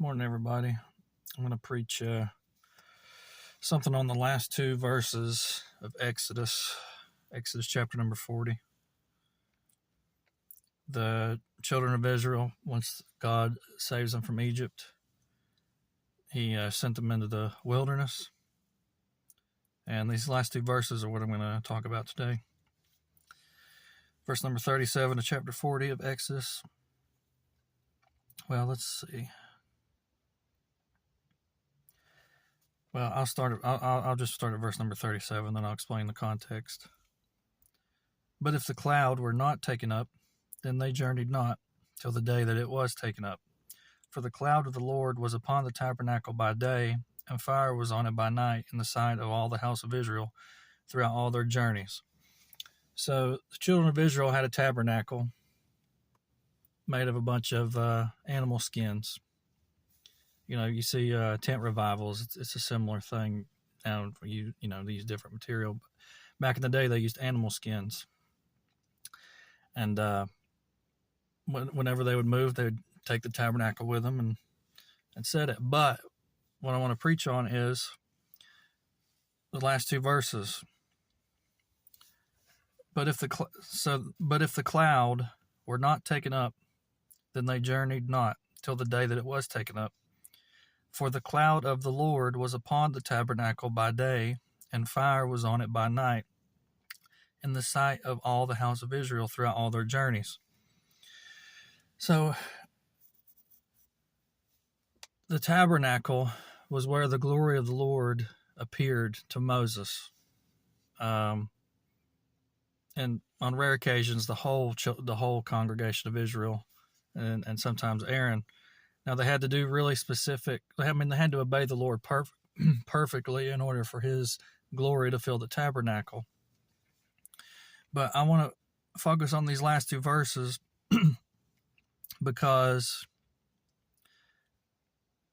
Morning, everybody. I'm going to preach something on the last two verses of Exodus chapter number 40. The children of Israel, once God saves them from Egypt, he sent them into the wilderness. And these last two verses are what I'm going to talk about today. Verse number 37 of chapter 40 of Exodus. Well, let's see. Well, I'll just start at verse number 37, then I'll explain the context. But if the cloud were not taken up, then they journeyed not till the day that it was taken up. For the cloud of the Lord was upon the tabernacle by day, and fire was on it by night in the sight of all the house of Israel throughout all their journeys. So the children of Israel had a tabernacle made of a bunch of animal skins. You see tent revivals. It's a similar thing now. They use different material. But back in the day, they used animal skins. And whenever they would move, they would take the tabernacle with them and set it. But what I want to preach on is the last two verses. But if the cloud were not taken up, then they journeyed not till the day that it was taken up. For the cloud of the Lord was upon the tabernacle by day, and fire was on it by night, in the sight of all the house of Israel throughout all their journeys. So the tabernacle was where the glory of the Lord appeared to Moses. And on rare occasions, the whole congregation of Israel, and sometimes Aaron. Now, they had to do really specific. They had to obey the Lord perfectly in order for His glory to fill the tabernacle. But I want to focus on these last two verses because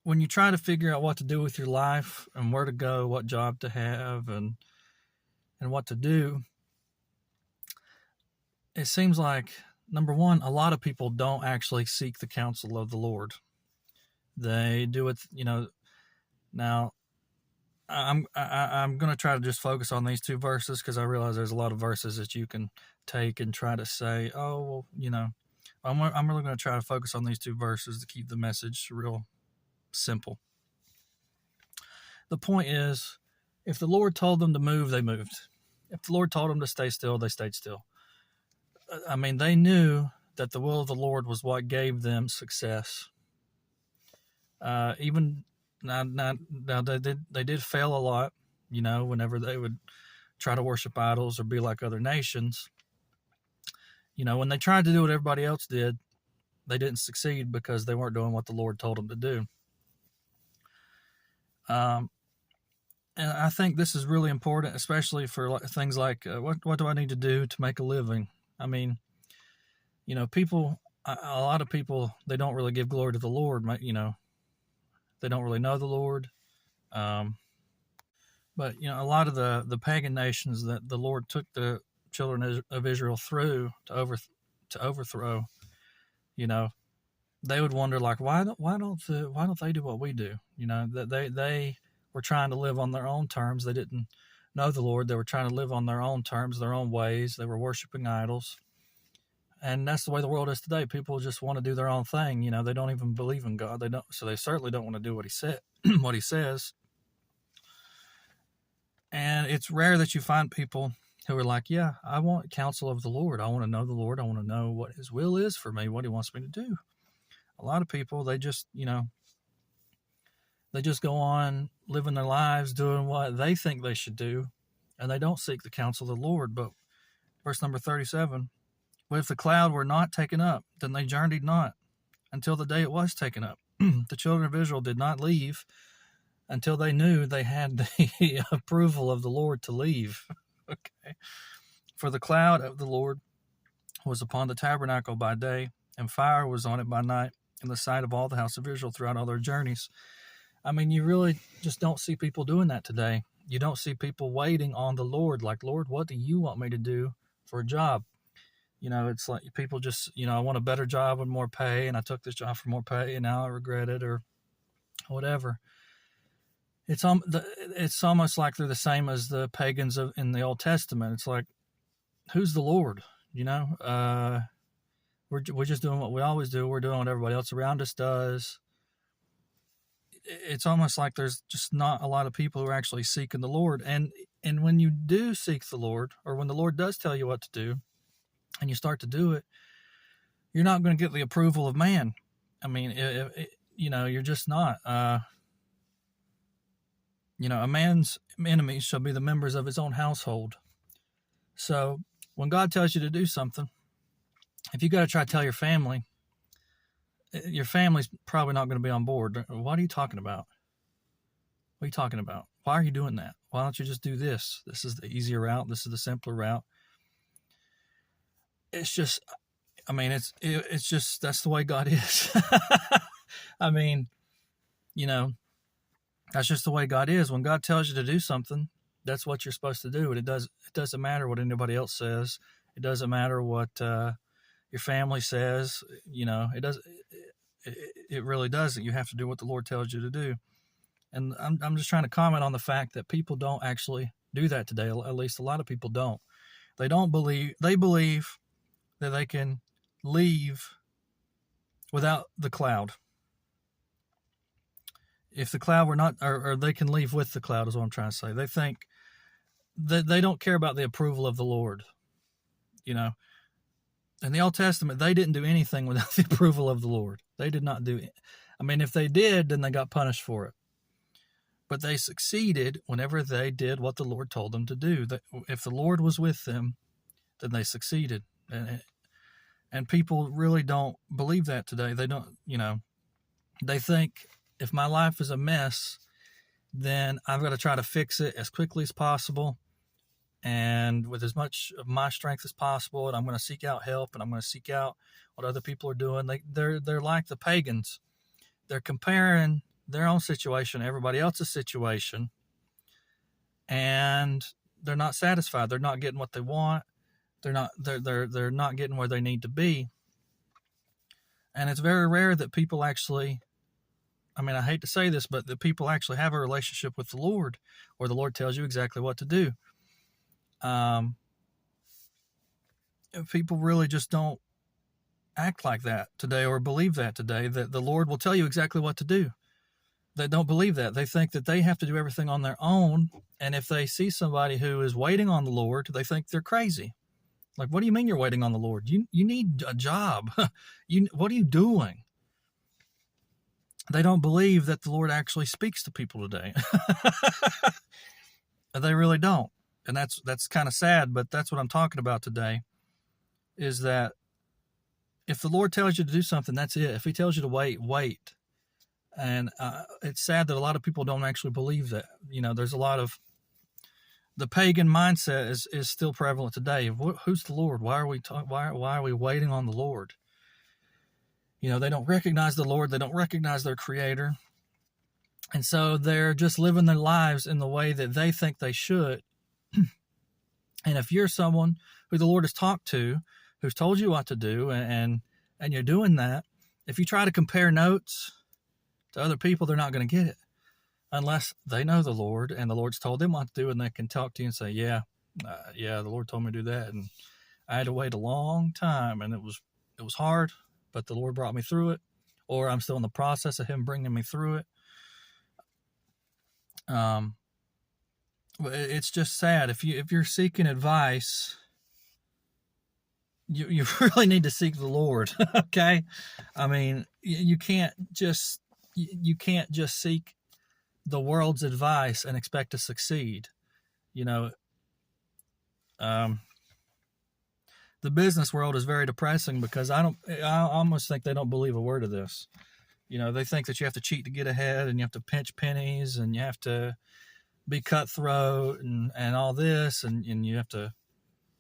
when you try to figure out what to do with your life and where to go, what job to have, and what to do, it seems like, number one, a lot of people don't actually seek the counsel of the Lord. They do it, Now, I'm going to try to just focus on these two verses because I realize there's a lot of verses that you can take and try to say, oh, well, I'm really going to try to focus on these two verses to keep the message real simple. The point is, if the Lord told them to move, they moved. If the Lord told them to stay still, they stayed still. They knew that the will of the Lord was what gave them success. Even now they did fail a lot, whenever they would try to worship idols or be like other nations. When they tried to do what everybody else did, they didn't succeed because they weren't doing what the Lord told them to do. And I think this is really important, especially for things like what do I need to do to make a living? People, a lot of people, they don't really give glory to the Lord. They don't really know the Lord. But a lot of the pagan nations that the Lord took the children of Israel through to overthrow, they would wonder, like, why don't they do what we do? That they were trying to live on their own terms. They didn't know the Lord. They were trying to live on their own terms, their own ways. They were worshiping idols. And that's the way the world is today. People just want to do their own thing. They don't even believe in God. So they certainly don't want to do what He said, what He says. And it's rare that you find people who are like, yeah, I want counsel of the Lord. I want to know the Lord. I want to know what His will is for me, what He wants me to do. A lot of people, they just go on living their lives, doing what they think they should do, and they don't seek the counsel of the Lord. But verse number 37, but if the cloud were not taken up, then they journeyed not until the day it was taken up. The children of Israel did not leave until they knew they had the approval of the Lord to leave. Okay. For the cloud of the Lord was upon the tabernacle by day, and fire was on it by night, in the sight of all the house of Israel throughout all their journeys. You really just don't see people doing that today. You don't see people waiting on the Lord, like, Lord, what do you want me to do for a job? It's like people just, I want a better job with more pay, and I took this job for more pay, and now I regret it. Or, whatever. It's almost like they're the same as the pagans in the Old Testament. It's like, who's the Lord? We're just doing what we always do. We're doing what everybody else around us does. It's almost like there's just not a lot of people who are actually seeking the Lord. And when you do seek the Lord, or when the Lord does tell you what to do, and you start to do it, you're not going to get the approval of man. I mean, you're just not. A man's enemies shall be the members of his own household. So when God tells you to do something, if you got to try to tell your family's probably not going to be on board. What are you talking about? What are you talking about? Why are you doing that? Why don't you just do this? This is the easier route. This is the simpler route. It's just, it's just, that's the way God is. I mean, that's just the way God is. When God tells you to do something, that's what you're supposed to do. And it doesn't matter what anybody else says. It doesn't matter what your family says. It really doesn't. You have to do what the Lord tells you to do. And I'm just trying to comment on the fact that people don't actually do that today. At least a lot of people don't. They believe that they can leave without the cloud. If the cloud were not, or they can leave with the cloud is what I'm trying to say. They think that they don't care about the approval of the Lord. In the Old Testament, they didn't do anything without the approval of the Lord. They did not do it. If they did, then they got punished for it. But they succeeded whenever they did what the Lord told them to do. If the Lord was with them, then they succeeded. And people really don't believe that today. They don't, they think if my life is a mess, then I've got to try to fix it as quickly as possible and with as much of my strength as possible. And I'm going to seek out help, and I'm going to seek out what other people are doing. They're like the pagans. They're comparing their own situation to everybody else's situation, and they're not satisfied. They're not getting what they want. They're not getting where they need to be. And it's very rare that people actually, I hate to say this, but that people actually have a relationship with the Lord where the Lord tells you exactly what to do. People really just don't act like that today, or believe that today, that the Lord will tell you exactly what to do. They don't believe that. They think that they have to do everything on their own. And if they see somebody who is waiting on the Lord, they think they're crazy. Like, what do you mean you're waiting on the Lord? You need a job. What are you doing? They don't believe that the Lord actually speaks to people today. They really don't. And that's kind of sad, but that's what I'm talking about today, is that if the Lord tells you to do something, that's it. If he tells you to wait. And it's sad that a lot of people don't actually believe that. There's a lot of, the pagan mindset is still prevalent today. Who's the Lord? Why are we waiting on the Lord? They don't recognize the Lord. They don't recognize their Creator. And so they're just living their lives in the way that they think they should. And if you're someone who the Lord has talked to, who's told you what to do, and you're doing that, if you try to compare notes to other people, they're not going to get it unless they know the Lord and the Lord's told them what to do, and they can talk to you and say, yeah, the Lord told me to do that, and I had to wait a long time, and it was hard, but the Lord brought me through it, or I'm still in the process of him bringing me through it. It's just sad. If you're seeking advice, you really need to seek the Lord. Okay. You can't just seek the world's advice and expect to succeed. The business world is very depressing because I almost think they don't believe a word of this. They think that you have to cheat to get ahead, and you have to pinch pennies, and you have to be cutthroat and all this, and you have to,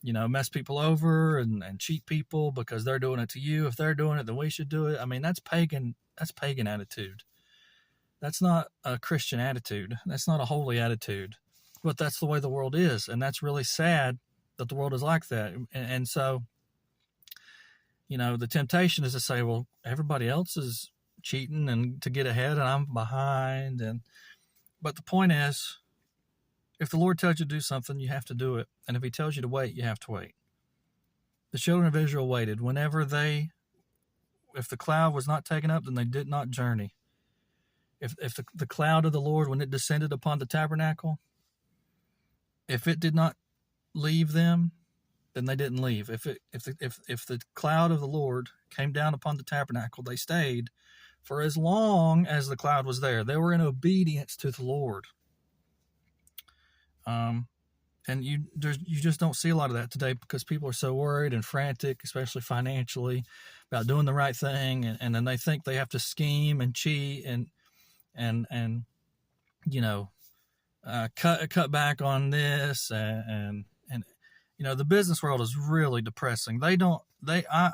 mess people over and cheat people because they're doing it to you. If they're doing it, then we should do it. That's pagan attitude. That's not a Christian attitude. That's not a holy attitude. But that's the way the world is, and that's really sad that the world is like that. And so, the temptation is to say, well, everybody else is cheating and to get ahead, and I'm behind. But the point is, if the Lord tells you to do something, you have to do it. And if he tells you to wait, you have to wait. The children of Israel waited. If the cloud was not taken up, then they did not journey. If the cloud of the Lord, when it descended upon the tabernacle, if it did not leave them, then they didn't leave. If the cloud of the Lord came down upon the tabernacle, they stayed for as long as the cloud was there. They were in obedience to the Lord. And you just don't see a lot of that today because people are so worried and frantic, especially financially, about doing the right thing, and then they think they have to scheme and cheat and cut back on this and the business world is really depressing. I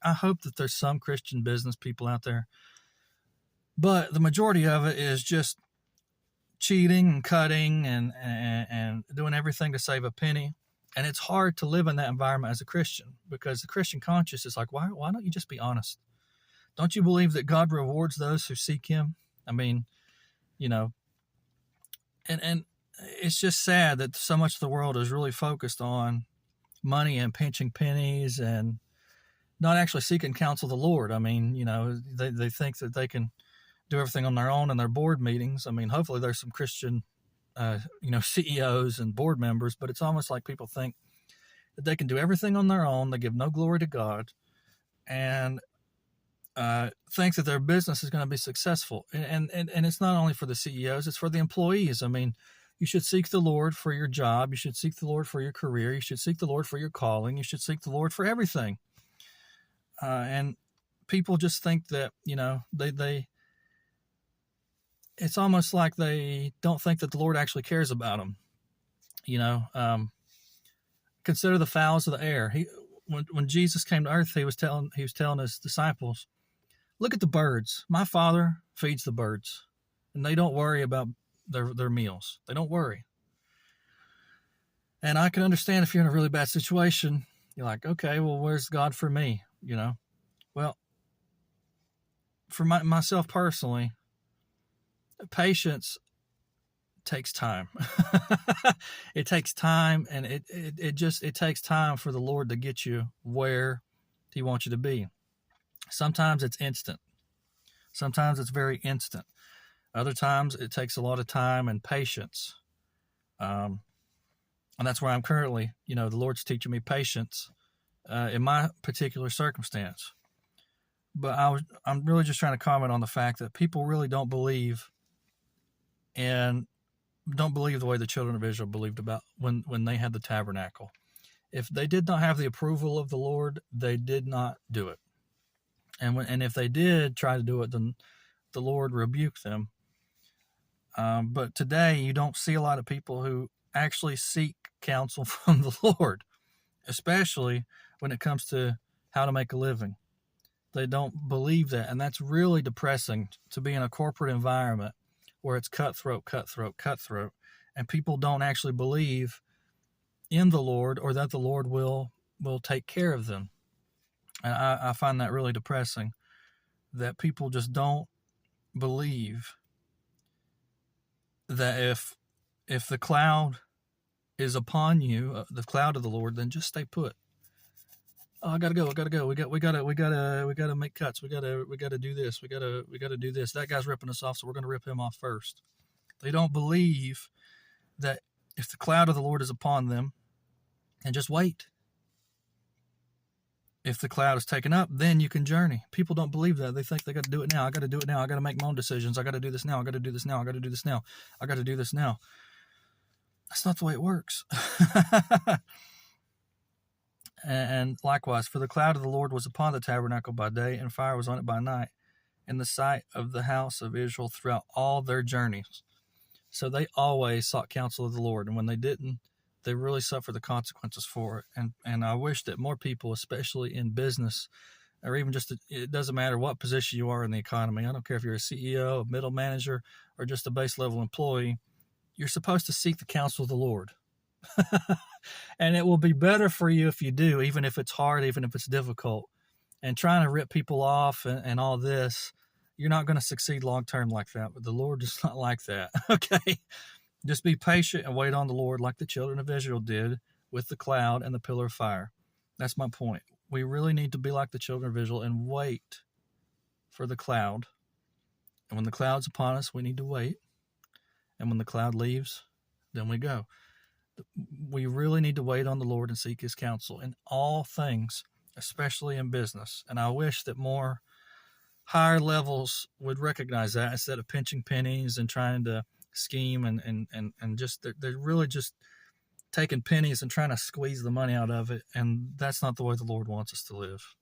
hope that there's some Christian business people out there, but the majority of it is just cheating and cutting and doing everything to save a penny. And it's hard to live in that environment as a Christian because the Christian conscience is like, why don't you just be honest? Don't you believe that God rewards those who seek him? I mean, and it's just sad that so much of the world is really focused on money and pinching pennies and not actually seeking counsel of the Lord. I mean, they think that they can do everything on their own in their board meetings. I mean, hopefully there's some Christian, CEOs and board members, but it's almost like people think that they can do everything on their own. They give no glory to God and think that their business is going to be successful. And it's not only for the CEOs, it's for the employees. I mean, you should seek the Lord for your job. You should seek the Lord for your career. You should seek the Lord for your calling. You should seek the Lord for everything. And people just think that, it's almost like they don't think that the Lord actually cares about them. Consider the fowls of the air. When Jesus came to earth, he was telling his disciples, look at the birds. My Father feeds the birds, and they don't worry about their meals. They don't worry. And I can understand if you're in a really bad situation, you're like, okay, well, where's God for me? Well, for myself personally, patience takes time. It takes time, and it takes time for the Lord to get you where he wants you to be. Sometimes it's instant. Sometimes it's very instant. Other times it takes a lot of time and patience. And that's where I'm currently, the Lord's teaching me patience in my particular circumstance. But I'm really just trying to comment on the fact that people really don't believe the way the children of Israel believed about when they had the tabernacle. If they did not have the approval of the Lord, they did not do it. And if they did try to do it, then the Lord rebuked them. But today you don't see a lot of people who actually seek counsel from the Lord, especially when it comes to how to make a living. They don't believe that, and that's really depressing to be in a corporate environment where it's cutthroat, and people don't actually believe in the Lord or that the Lord will take care of them. And I find that really depressing, that people just don't believe that if the cloud is upon you, the cloud of the Lord, then just stay put. Oh, I gotta go. We gotta make cuts. We gotta do this. We gotta do this. That guy's ripping us off, so we're gonna rip him off first. They don't believe that if the cloud of the Lord is upon them, and just wait. If the cloud is taken up, then you can journey. People don't believe that. They think they got to do it now. I got to do it now. I got to make my own decisions. I got to do this now. I got to do this now. I got to do this now. I got to do this now. That's not the way it works. And likewise, for the cloud of the Lord was upon the tabernacle by day, and fire was on it by night, in the sight of the house of Israel throughout all their journeys. So they always sought counsel of the Lord, and when they didn't, they really suffer the consequences for it. And I wish that more people, especially in business, or even just, it doesn't matter what position you are in the economy. I don't care if you're a CEO, a middle manager, or just a base level employee. You're supposed to seek the counsel of the Lord. And it will be better for you if you do, even if it's hard, even if it's difficult. And trying to rip people off and all this, you're not going to succeed long term like that. But the Lord is not like that. Okay, just be patient and wait on the Lord, like the children of Israel did with the cloud and the pillar of fire. That's my point. We really need to be like the children of Israel and wait for the cloud. And when the cloud's upon us, we need to wait. And when the cloud leaves, then we go. We really need to wait on the Lord and seek his counsel in all things, especially in business. And I wish that more higher levels would recognize that instead of pinching pennies and trying to scheme and just they're really just taking pennies and trying to squeeze the money out of it. And that's not the way the Lord wants us to live.